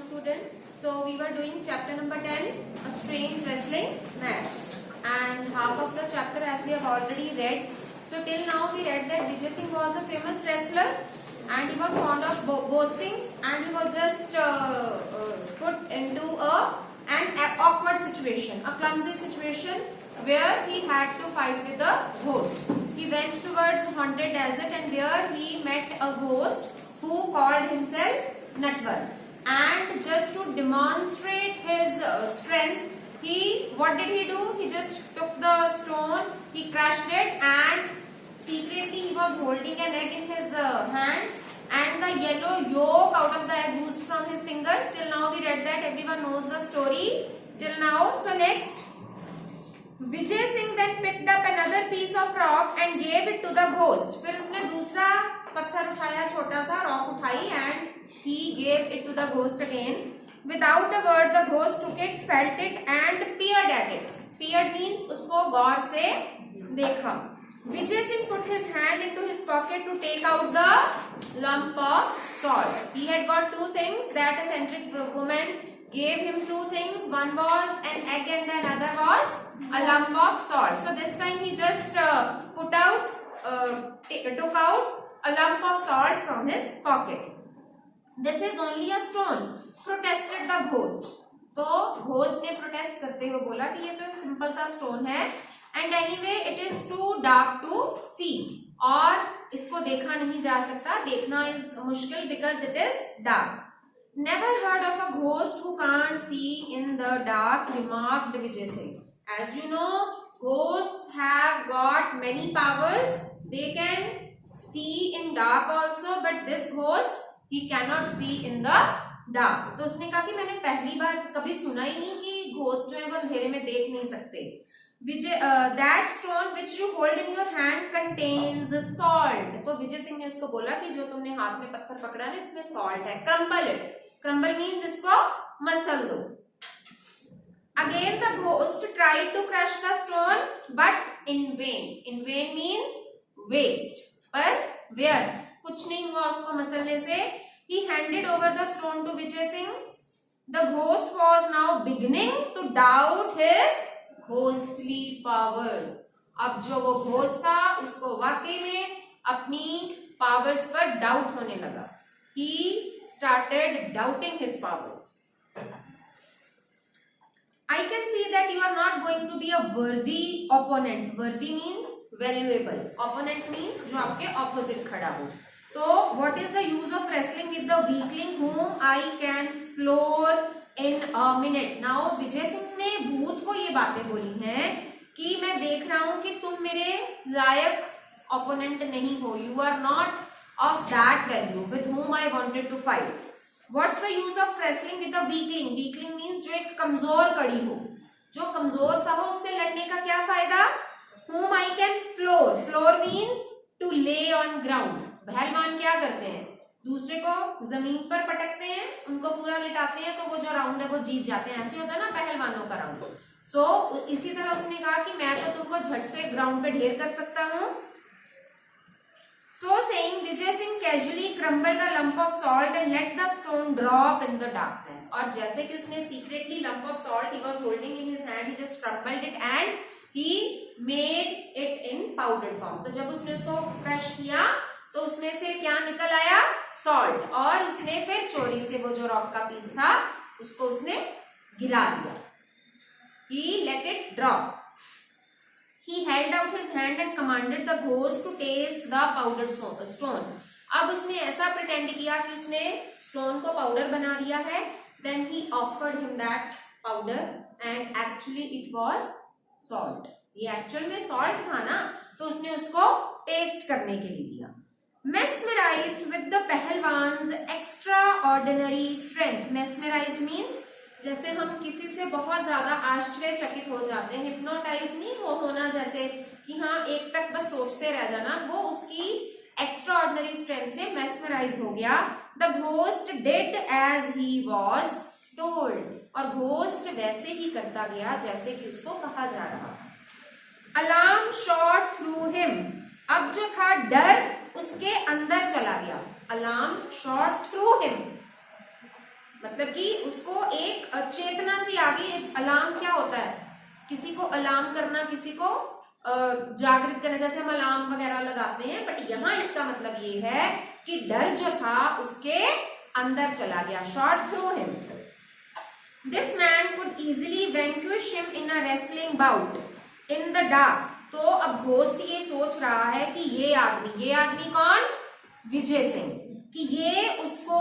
students. So we were doing chapter number 10, a strange wrestling match, and half of the chapter as we have already read. So till now we read that Vijay Singh was a famous wrestler and he was fond of boasting, and he was just put into an awkward situation, a clumsy situation where he had to fight with a ghost. He went towards haunted desert and there he met a ghost who called himself Natwar. And just to demonstrate his strength, what did he do? He just took the stone, he crushed it, and secretly he was holding an egg in his hand, and the yellow yolk out of the egg oozed from his fingers. Till now we read that, everyone knows the story till now. So next, Vijay Singh then picked up another piece of rock and gave it to the ghost. फिर उसने दूसरा पत्थर उठाया, छोटा सा rock उठाई, and he gave it to the ghost again. Without a word, the ghost took it, felt it, and peered at it. Peered means उसको गौर से देखा. Vijay Singh put his hand into his pocket to take out the lump of salt. He had got two things. That eccentric woman gave him two things. One was an egg and another was a lump of salt. So this time he just took out a lump of salt from his pocket. This is only a stone, protested the ghost. तो ghost ने protest करते हुए बोला कि ये तो एक simple सा स्टोन है, and anyway it is too dark to see, और इसको देखा नहीं जा सकता, देखना इज मुश्किल because it is dark. Never heard of a ghost who can't see in the dark, remarked Vijay Singh. As you know, ghosts have got many powers. They can see in dark also, but this ghost, he cannot see in the dark. तो उसने कहा कि मैंने पहली बार कभी सुना ही नहीं कि घोस्ट जो है वो अंधेरे में देख नहीं सकते. That stone which you hold in your hand contains salt. तो विजय सिंह ने उसको बोला कि जो तुमने हाथ में पत्थर पकड़ा है इसमें सॉल्ट है. Crumble it. Crumble means इसको मसल दो. Again the ghost tried to crush the stone, but in vain. In vain means waste. पर व्यर्थ, कुछ नहीं हुआ उसको मसलने से. He handed over the stone to Vijay Singh. The ghost was now beginning to doubt his ghostly powers. अब जो वो घोस्ट था उसको वाकई में अपनी पावर्स पर डाउट होने लगा. He started doubting his powers. I can see that you are not going to be a worthy opponent. Worthy means valuable. Opponent means जो आपके opposite खड़ा हो. तो what is the use of wrestling with the weakling whom I can floor in a minute? Now Vijay Singh ने भूत को ये बातें बोली हैं कि मैं देख रहा हूं कि तुम मेरे लायक ओपोनेंट नहीं हो. You are not of that value with whom I wanted to fight. What's the use of wrestling with a weakling? Weakling means जो एक कमजोर कड़ी हो, जो कमजोर सा हो, उससे लड़ने का क्या फायदा? Whom I can floor. Floor means to lay on ground. पहलवान क्या करते हैं? दूसरे को जमीन पर पटकते हैं, उनको पूरा लिटाते हैं, तो वो जो राउंड है वो जीत जाते हैं. ऐसे होता है ना पहलवानों का राउंड. सो इसी तरह उसने कहा कि मैं तो तुमको झट से ग्राउंड पे ढेर कर सकता हूं. So saying, Vijay Singh casually crumbled the lump of salt and let the stone drop in the darkness. और जैसे कि उसने secretly lump of salt he was holding in his hand, he just crumbled it and he made it in powdered form. तो जब उसने उसको crush किया तो उसमें से क्या निकल आया? सॉल्ट. और उसने फिर चोरी से वो जो रॉक का पीस था उसको उसने गिरा दिया. He let it drop. He held out his hand and commanded the ghost to taste the powdered stone. अब उसने ऐसा pretend किया कि उसने stone को powder बना दिया है. Then he offered him that powder and actually it was salt. ये actual में salt था ना, तो उसने उसको taste करने के लिए दिया. Mesmerized with the पहलवान's extraordinary strength. Mesmerized means जैसे हम किसी से बहुत ज्यादा आश्चर्यचकित हो जाते हैं. हिप्नोटाइज नहीं वो होना, जैसे कि हाँ एक टक बस सोचते रह जाना, वो उसकी एक्स्ट्राऑर्डिनरी स्ट्रेंथ से मेस्मराइज हो गया. The ghost did as he was told. और घोस्ट वैसे ही करता गया जैसे कि उसको कहा जा रहा. Alarm shot through him. अब जो था डर उसके अंदर चला गया. अलार्म शॉट थ्रू हिम मतलब कि उसको एक चेतना सी आ गई। अलार्म क्या होता है? किसी को अलार्म करना, किसी को जागृत करना, जैसे हम अलार्म वगैरह लगाते हैं। बट यहाँ इसका मतलब ये है कि डर जो था उसके अंदर चला गया। Shot through him. This man could easily vanquish him in a wrestling bout in the dark. तो अब घोस्ट ये सोच रहा है कि ये आदमी कौन? विजय सिंह, कि ये उसको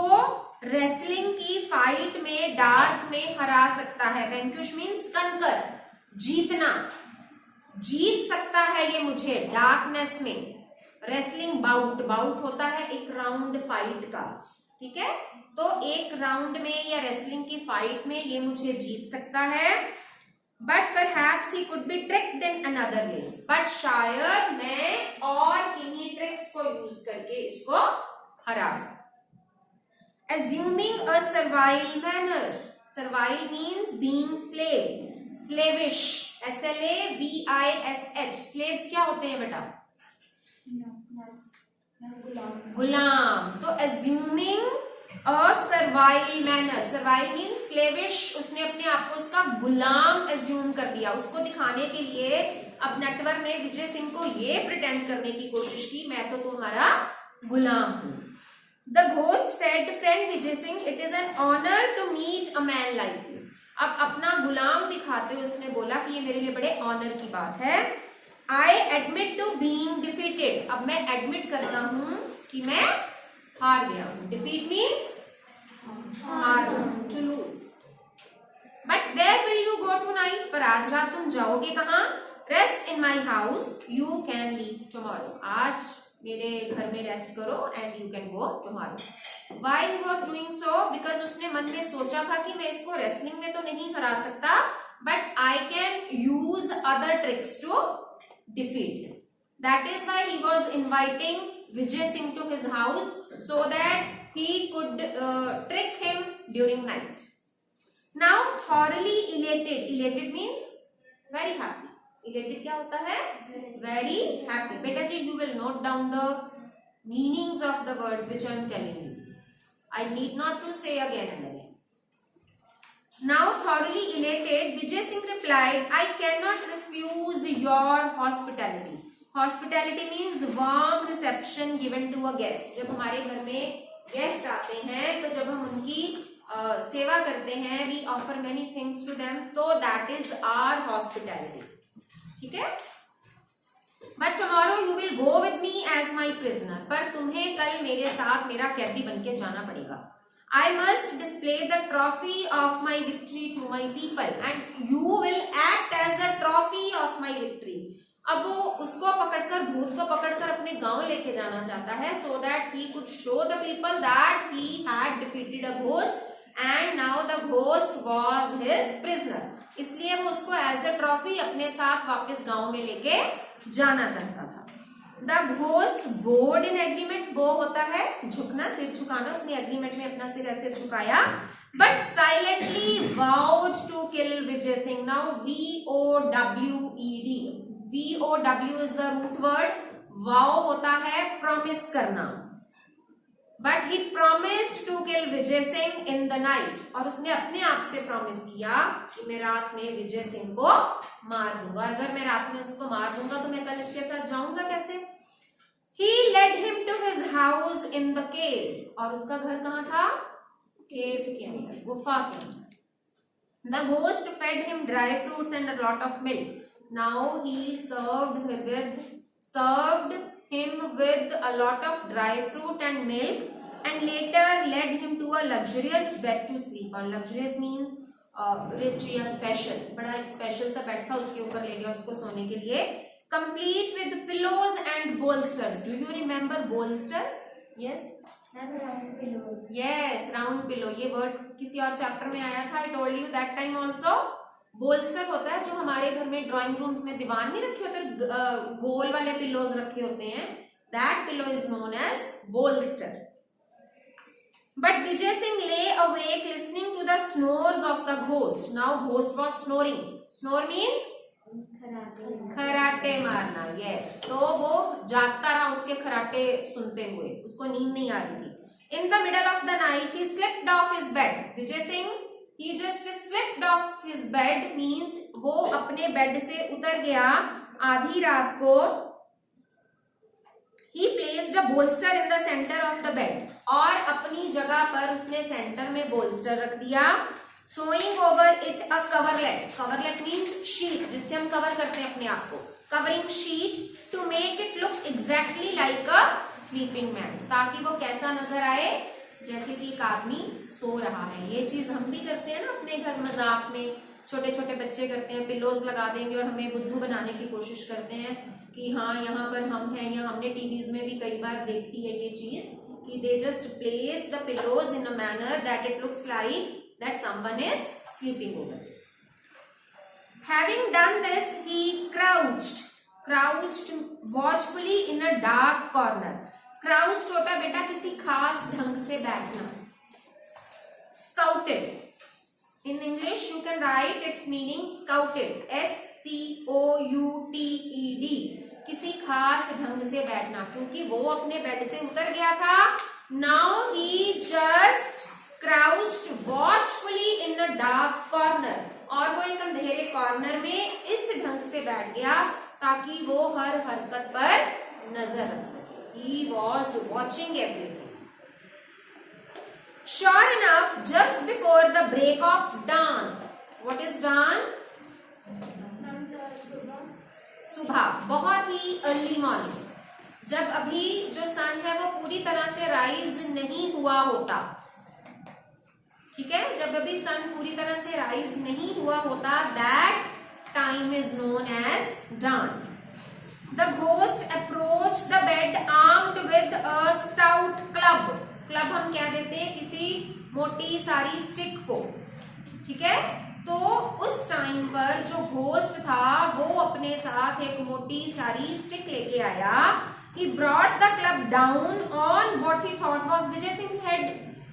रेसलिंग की फाइट में डार्क में हरा सकता है। वेंक्विश मीन्स कंकर, जीतना, जीत सकता है ये मुझे डार्कनेस में। रेसलिंग बाउट, बाउट होता है एक राउंड फाइट का, ठीक है? तो एक राउंड में या रेसलिंग की फाइट में ये मुझे जीत सकता है। But perhaps he could be tricked in another ways. बट शायद मैं और किन्हीं ट्रिक्स को यूज करके इसको हरा सकता। Assuming a servile manner. Servile means being slave. Slavish. SLAVISH. Slaves क्या होते हैं बेटा? गुलाम। तो assuming a servile manner. Servile means slavish. उसने अपने आप को उसका गुलाम assume कर दिया। उसको दिखाने के लिए अब नटवर ने विजय सिंह को ये प्रिटेंड करने की कोशिश की, मैं तो तुम्हारा गुलाम हूं। The ghost said to friend Vijay Singh, "It is an honor to meet a man like you." अब अपना गुलाम दिखाते हुए उसने बोला कि ये मेरे लिए बड़े ऑनर की बात है। I admit to being defeated. अब मैं एडमिट करता हूं कि मैं हार गया हूं। Defeat means हार, to lose. But where will you go tonight? पर आज रात तुम जाओगे कहाँ? Rest in my house. You can leave tomorrow. आज मेरे घर में रेस्ट करो and you can go tomorrow. Why he was doing so? Because उसने मन में सोचा था कि मैं इसको रेसलिंग में तो नहीं हरा सकता, but I can use other tricks to defeat. That is why he was inviting Vijay Singh to his house so that he could trick him during night. Now thoroughly elated. Elated means very happy. Elated क्या होता है? Very happy. बेटा जी you will note down the meanings of the words which I am telling you. I need not to say again and again. Now thoroughly elated Vijay Singh replied, I can not refuse your hospitality. Hospitality means warm reception given to a guest. जब हमारे घर में guest आते हैं तो जब हम उनकी सेवा करते हैं, we offer many things to them, तो दैट इज आवर हॉस्पिटैलिटी, ठीक है? But tomorrow you will go with me as my prisoner. पर तुम्हें कल मेरे साथ मेरा कैदी बन के जाना पड़ेगा। I must display the trophy of my victory to my people and you will act as a trophy of my victory. अब वो उसको पकड़कर, भूत को पकड़कर अपने गांव लेके जाना चाहता है, सो that he could show the people that he had defeated a ghost and now the ghost was his prisoner. इसलिए वो उसको एज अ ट्रॉफी अपने साथ वापस गांव में लेके जाना चाहता था। The ghost board in agreement. बो होता है झुकना, सिर झुकाना। उसने एग्रीमेंट में अपना सिर ऐसे झुकाया। But silently vowed to kill Vijay Singh. Now VOWED। VOW is the root word. Vow होता है प्रॉमिस करना। But he promised to kill Vijay Singh in the night. और उसने अपने आप से प्रॉमिस किया कि मैं रात में विजय सिंह को मार दूंगा। अगर मैं रात में उसको मार दूंगा तो मैं कल उसके साथ जाऊंगा कैसे? He led him to his house in the cave. और उसका घर कहाँ था? केव के अंदर, गुफा के अंदर। The ghost fed him dry fruits and a lot of milk. Now he served him with a lot of dry fruit and milk and later led him to a luxurious bed to sleep on. Luxurious means rich या special। बड़ा एक special सा bed था, उसके ऊपर ले गया उसको सोने के लिए। Complete with pillows and bolsters. Do you remember bolster? Yes. Round pillows. Yes, round pillow. ये word किसी और चैप्टर में आया था। I told you that time also. Bolster होता है जो हमारे घर में ड्राइंग रूम्स में दीवान नहीं रखे होते, गोल वाले पिलोज रखे होते हैं। That pillow is known as bolster. But Vijay Singh lay awake listening to the snores of the ghost. Now ghost was snoring. Snore means खराटे मारना। यस, तो वो जागता रहा उसके खराटे सुनते हुए, उसको नींद नहीं आ रही थी। In the middle of the night, he slipped off his bed. Vijay Singh, he just slipped off his bed means वो अपने बेड से उतर गया आधी रात को. He placed a bolster in the center of the bed. और अपनी जगह पर उसने सेंटर में bolster रख दिया. Throwing over it a coverlet. Coverlet means sheet, जिससे हम कवर करते हैं अपने आप को. Covering sheet to make it look exactly like a sleeping man. ताकि वो कैसा नजर आए, जैसे कि एक आदमी सो रहा है. ये चीज हम भी करते हैं ना अपने घर मजाक में. छोटे छोटे बच्चे करते हैं, पिलोज लगा देंगे और हमें बुद्धू बनाने की कोशिश करते हैं कि हाँ यहाँ पर हम हैं. या हमने टीवीज में भी कई बार देखी है ये चीज कि they just place the pillows in a manner that it looks like that someone is sleeping over. Having done this, he crouched watchfully in a dark corner. Crouched होता है बेटा किसी खास ढंग से बैठना. Scouted. In English, you can write its meaning scouted. S-C-O-U-T-E-D. किसी खास ढंग से बैठना, क्योंकि वो अपने बेड से उतर गया था. Now he just crouched watchfully in a dark corner. और वो एक अंधेरे कॉर्नर में इस ढंग से बैठ गया ताकि वो हर हरकत पर नजर रख सके. He was watching everything. Sure enough, just before the break of dawn. What is dawn? सुबह, बहुत ही अर्ली मॉर्निंग. जब अभी जो सन है वो पूरी तरह से राइज नहीं हुआ होता. ठीक है, जब अभी सन पूरी तरह से राइज नहीं हुआ होता, that time is known as dawn. The ghost approached the bed armed with a stout club. Club हम क्या देते हैं किसी मोटी सारी स्टिक को. ठीक है, तो उस टाइम पर जो घोस्ट था वो अपने साथ एक मोटी सारी स्टिक लेके आया. He brought the club down on what he thought was Vijay Singh's head.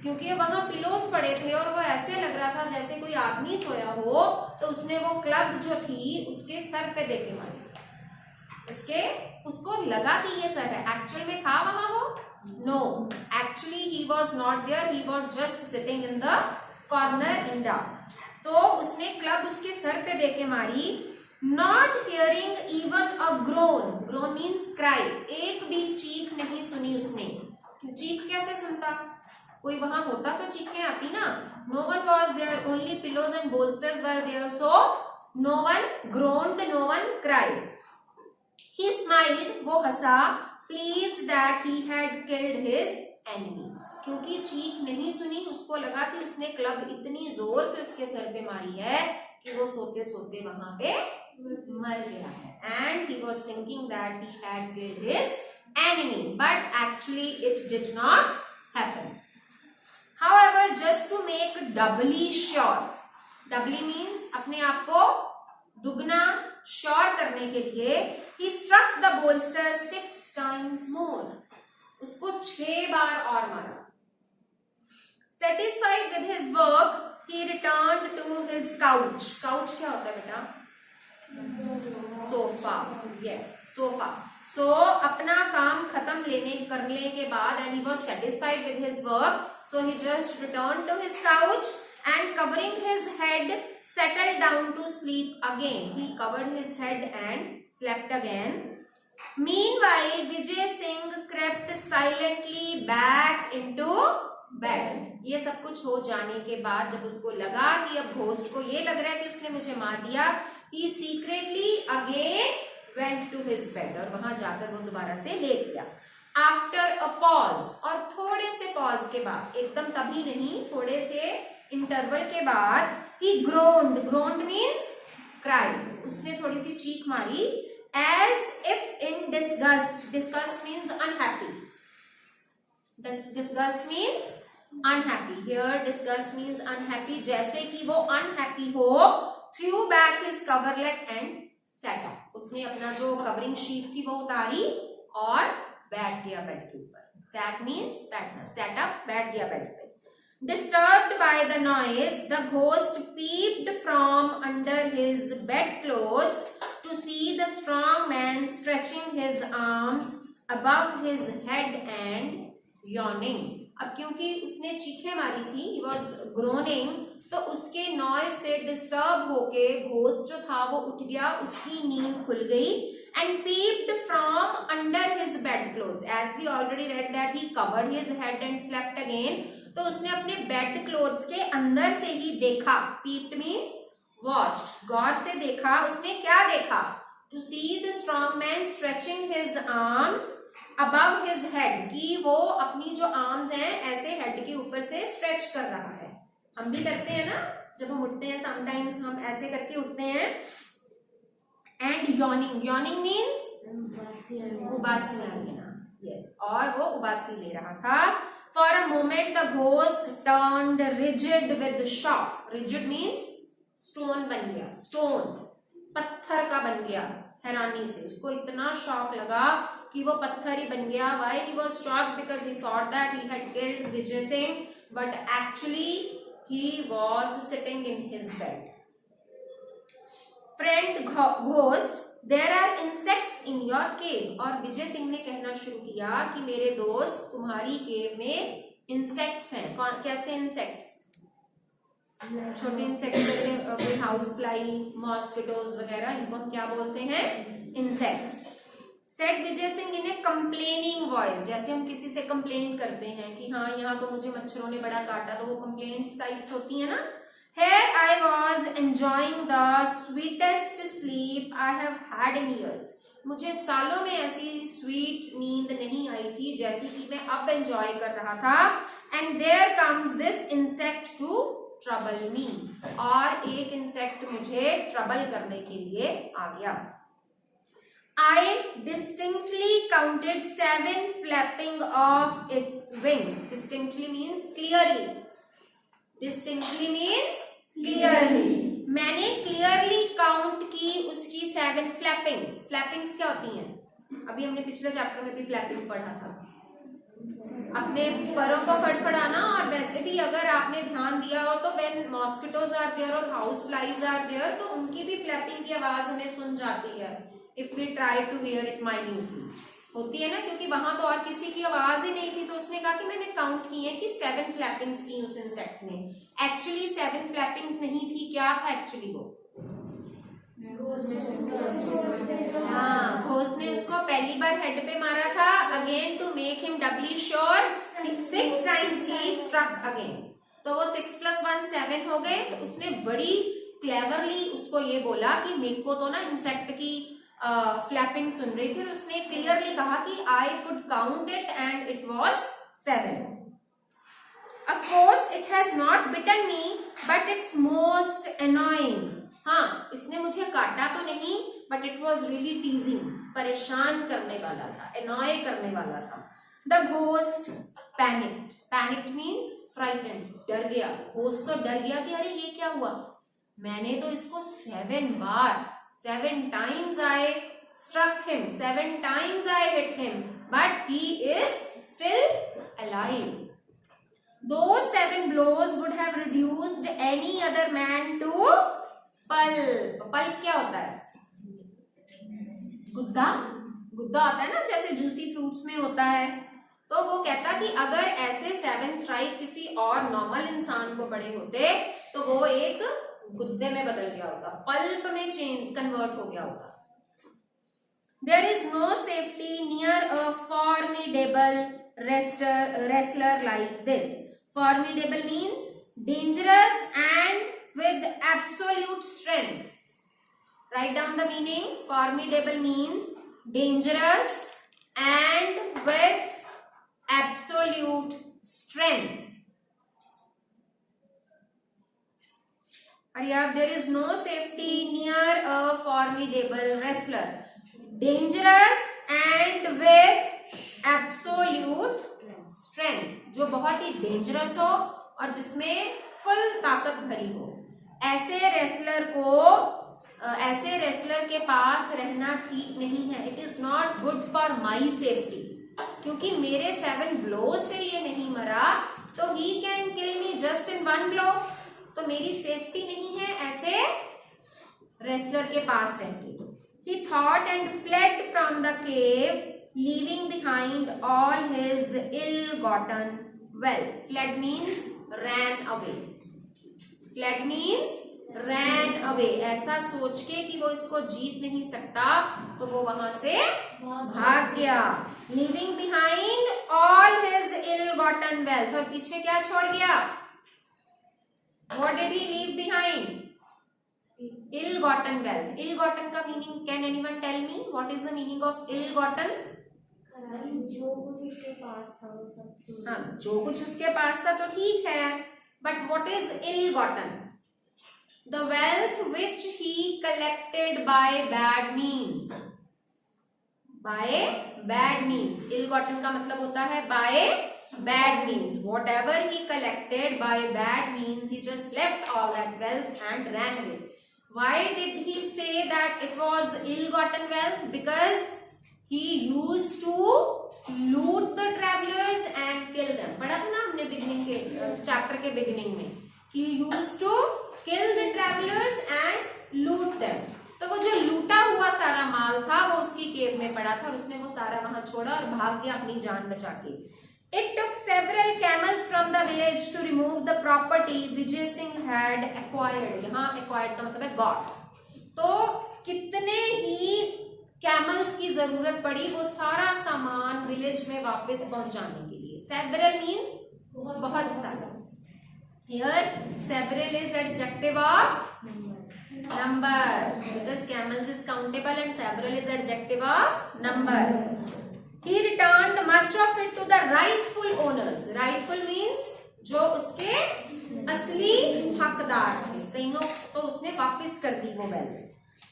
क्योंकि वहां पिलोस पड़े थे और वो ऐसे लग रहा था जैसे कोई आदमी सोया हो, तो उसने वो क्लब जो थी उसके सर पे देके मारी. उसको लगा कि ये सर है. एक्चुअल में था वहां वो? No, actually he was not there. He was just sitting in the corner in dark. तो उसने क्लब उसके सर पे देके मारी. Not hearing even a groan. Groan means cry. एक भी चीख नहीं सुनी उसने. चीख कैसे सुनता? कोई वहां होता तो चीखें आती ना. No one was there, only pillows and bolsters were there, so no one groaned, no one cried. He smiled, वो हंसा, pleased that he had killed his enemy. क्योंकि चीख नहीं सुनी, उसको लगा कि उसने क्लब इतनी जोर से उसके सर पे मारी है कि वो सोते सोते वहां पे मर गया है. And he was thinking that he had killed his enemy, but actually it did not happen. However, just to make doubly sure, doubly means अपने आप को दुगना श्योर करने के लिए, he struck the bolster 6 times more. उसको 6 बार और मारा. Satisfied with his work, he returned to his couch. Couch क्या होता है बेटा? सोफा. Yes, sofa. So अपना काम खत्म करने के बाद, and he was satisfied with his work, so he just returned to his couch and covering his head settled down to sleep again. He covered his head and slept again. Meanwhile, Vijay Singh crept silently back into bed. ये सब कुछ हो जाने के बाद जब उसको लगा कि अब घोस्ट को ये लग रहा है कि उसने मुझे मार दिया, he secretly again went to his bed. और वहां जाकर वो दोबारा से लेट गया. After a pause, और थोड़े से पॉज के बाद, एकदम तभी नहीं, थोड़े से इंटरवल के बाद, he groaned. Groaned means cried. उसने थोड़ी सी चीख मारी. As if in disgust. Disgust means unhappy. Disgust means unhappy. Here disgust means unhappy. जैसे कि वो unhappy हो. Threw back his coverlet and sat up. उसने अपना जो covering sheet थी वो उतारी और बैठ गया बेड के ऊपर. Sat means बैठना. Sat up, बैठ गया बेड पे. Disturbed by the noise, the ghost peeped from under his bedclothes to see the strong man stretching his arms above his head and yawning. अब क्योंकि उसने चीखें मारी थी, he was groaning, तो उसके नॉइज से डिस्टर्ब होके घोस्ट जो था वो उठ गया, उसकी नींद खुल गई and peeped from under his bedclothes. As we already read that he covered his head and slept again. तो उसने अपने बेड क्लोथ्स के अंदर से ही देखा. Peeped means watched. गौर से देखा. उसने क्या देखा? To see the strong man stretching his arms above his head. कि वो अपनी जो arms हैं ऐसे head के ऊपर से stretch कर रहा है. हम भी करते हैं ना, जब हम उठते हैं sometimes हम ऐसे करके उठते हैं. And yawning. Yawning means उबासी लेना. Yes. और वो उबासी ले रहा था. For a moment the ghost turned rigid with shock. Rigid means stone बन गया. Stone पत्थर का बन गया हैरानी से. उसको इतना शॉक लगा कि वो पत्थर ही बन गया. Why he was shocked? Because he thought that he had killed Vijay Singh, but actually he was sitting in his bed. Friend ghost, there are insects in your cave. और विजय सिंह ने कहना शुरू किया कि मेरे दोस्त तुम्हारी केव में इंसेक्ट्स हैं. कैसे इंसेक्ट्स? छोटे इंसेक्ट्स जैसे कोई हाउस फ्लाई, मॉस्किटोज वगैरह, इनको हम क्या बोलते हैं? इंसेक्ट्स. सेड विजय सिंह इन ए कंप्लेनिंग वॉइस. जैसे हम किसी से कंप्लेन करते हैं कि हाँ यहाँ तो मुझे मच्छरों ने बड़ा काटा, तो वो कंप्लेंट्स टाइप्स होती है ना. Here I was enjoying the sweetest sleep I have had in years. मुझे सालों में ऐसी स्वीट नींद नहीं आई थी जैसी कि मैं अब एंजॉय कर रहा था. And there comes this insect to trouble me. और एक इंसेक्ट मुझे ट्रबल करने के लिए आ गया. I distinctly counted 7 flapping of its wings. Distinctly means clearly. Distinctly means clearly. मैंने clearly count की उसकी 7 flappings. Flappings क्या होती हैं? अभी हमने पिछले चैप्टर में भी flapping पढ़ा था. अपने परों को फड़फड़ाना. और वैसे भी अगर आपने ध्यान दिया हो तो when mosquitoes are there और house flies are there, तो उनकी भी flapping की आवाज हमें सुन जाती है. If we try to hear it minutely. होती है ना, क्योंकि वहां तो और किसी की आवाज ही नहीं थी. तो उसने कहा कि मैंने काउंट की है कि 7 फ्लैपिंग्स की उस इंसेक्ट ने. एक्चुअली 7 फ्लैपिंग्स नहीं थी. क्या था एक्चुअली वो? हाँ, घोस्ट ने उसको पहली बार हेड पे मारा था. Again to make him doubly sure 6 times he struck again. तो वो 6 + 1 7 हो गए. तो उसने बड़ी क्लेवरली उसको ये बोला कि मेरे को तो ना इंसेक्ट की फ्लैपिंग सुन रही थी. और उसने क्लियरली कहा कि I could count it and it was 7. Of course it has not bitten me, but it's most annoying. हाँ, इसने मुझे काटा तो नहीं, but it was really teasing. परेशान करने वाला था, annoy करने वाला था. The ghost panicked. Panicked means frightened. डर गया. ghost तो डर गया कि अरे ये क्या हुआ. मैंने तो इसको 7 बार 7 times I struck him, 7 times I hit him, but he is still alive. Those 7 blows would have reduced any other man to pulp. Pulp क्या होता है? गुद्दा. गुद्दा होता है ना, जैसे जूसी फ्रूट्स में होता है. तो वो कहता कि अगर ऐसे 7 स्ट्राइक किसी और नॉर्मल इंसान को पड़े होते तो वो एक गुद्दे में बदल गया होगा, पल्प में चेंज कन्वर्ट हो गया होगा. There is no safety near a formidable wrestler like this. Formidable means dangerous and with absolute strength. Write down the meaning. Formidable means dangerous and with absolute strength. There is no safety near a formidable wrestler. Dangerous and with absolute strength. जो बहुत ही dangerous हो और जिसमें full ताकत भरी हो. ऐसे wrestler के पास रहना ठीक नहीं है. It is not good for my safety. क्योंकि मेरे 7 ब्लो से ये नहीं मरा तो he can kill me just in 1 blow. तो मेरी सेफ्टी नहीं है ऐसे रेसलर के पास रहने. He thought and fled from the cave, leaving behind all his ill-gotten wealth. Fled means ran away. Fled means ran away. ऐसा सोच के कि वो इसको जीत नहीं सकता तो वो वहां से भाग गया. Leaving behind all his ill-gotten wealth. और पीछे क्या छोड़ गया? What did he leave behind? Ill-gotten wealth. Ill-gotten का meaning, can anyone tell me what is the meaning of ill-gotten? जो कुछ उसके पास था वो सब. हाँ, जो कुछ उसके पास था तो ठीक है, but what is ill-gotten? The wealth which he collected by bad means. By bad means. Ill-gotten का मतलब होता है by bad means. Whatever he collected by bad means, he just left all that wealth and ran away. Why did he say that it was ill-gotten wealth? Because he used to loot the travelers and kill them. पढ़ा था ना हमने beginning के chapter के beginning में कि he used to kill the travelers and loot them. तो वो जो लूटा हुआ सारा माल था वो उसकी केव में पड़ा था और उसने वो सारा वहां छोड़ा और भाग गया अपनी जान बचा के. It took several camels from the village to remove the property Vijay Singh had acquired. यहाँ acquired का मतलब है got. तो कितने ही कैमल्स की जरूरत पड़ी वो सारा सामान विलेज में वापस पहुंचाने के लिए. Several means बहुत सारा. Here several is adjective of number because camels is countable and several is adjective of number. He returned much of it to the rightful owners. Rightful means जो उसके असली हकदार थे, कईयों तो उसने वापस कर दी वो wealth.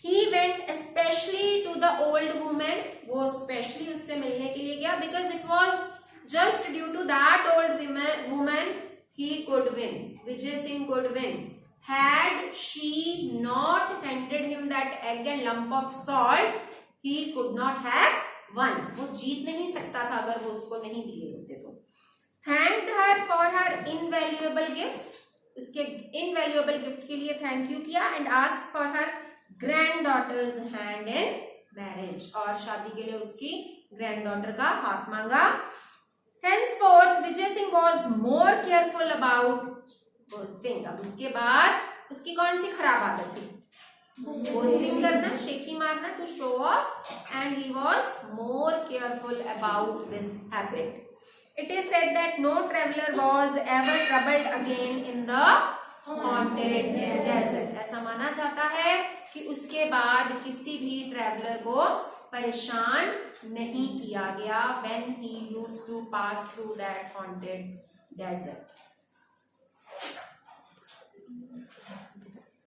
He went especially to the old woman. वो specially उससे मिलने के लिए गया because it was just due to that old woman he could win. Vijay Singh could win. Had she not handed him that egg and lump of salt, he could not have won. वो जीत नहीं सकता था अगर वो उसको नहीं दिए होते तो. Thanked her for her invaluable gift. उसके invaluable gift के लिए thank you किया and asked for her granddaughter's hand in marriage. और शादी के लिए उसकी granddaughter का हाथ मांगा. Henceforth, Vijay Singh was more careful about boasting. अब उसके बाद उसकी कौन सी खराब आदत थी? बोस्टिंग करना, शेखी मारना to show off, and he was more careful about this habit. It is said that no traveler was ever troubled again in the haunted desert. ऐसा माना जाता है कि उसके बाद किसी भी ट्रैवलर को परेशान नहीं किया गया when he used to pass through that haunted desert.